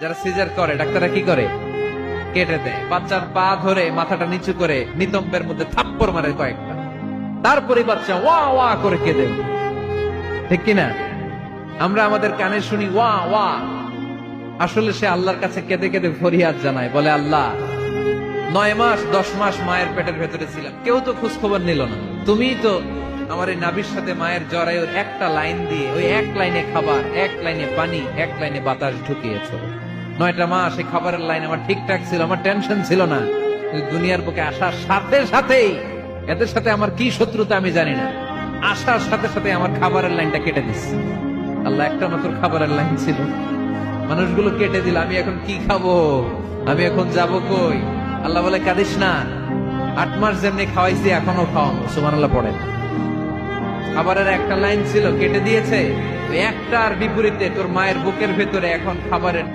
যারা সিজার করে ডাক্তাররা কি করে? কেটে দেয়। বাচ্চার পা ধরে মাথাটা নিচু করে নিতম্বের মধ্যে থাপ্পড় মারে কয়েকটা, তারপরে বাচ্চা ওয়া ওয়া করে কেঁদে ওঠে। ঠিক কিনা? আমরা আমাদের কানে শুনি ওয়া ওয়া, আসলে সে আল্লাহর কাছে কেঁদে কেঁদে ফরিয়াদ জানায়, বলে আল্লাহ 9 মাস 10 মাস মায়ের পেটের ভেতরে ছিলাম, কেউ তো খোঁজ খবর নিল না, তুমিই তো আমার এই নাভির সাথে মায়ের জরায়ুর একটা লাইন দিয়ে ওই এক লাইনে খাবার, এক লাইনে পানি, এক লাইনে বাতাস ঢুকিয়েছো। 9টা মাস এই খাবারের লাইন আমার ঠিকঠাক ছিল, আমার টেনশন ছিল না। কিন্তু দুনিয়ার বুকে আসার সাথে সাথেই, এদের সাথে আমার কি শত্রুতা আমি জানি না, আসার সাথে সাথে আমার খাবারের লাইনটা কেটে দিচ্ছে। আল্লাহ একটা মাত্র খাবারের লাইন ছিল, মানুষগুলো কেটে দিল, আমি এখন কি খাবো, আমি এখন যাব কই? আল্লাহ বলে কাঁদিস না, 8 মাস যেমনি খাওয়াইছি এখনো খাওয়াবো। সুবহানাল্লাহ পড়েন। খাবারের একটা লাইন ছিল, কেটে দিয়েছে। ওই একটার বিপরীতে তোর মায়ের বুকের ভেতরে এখন খাবারের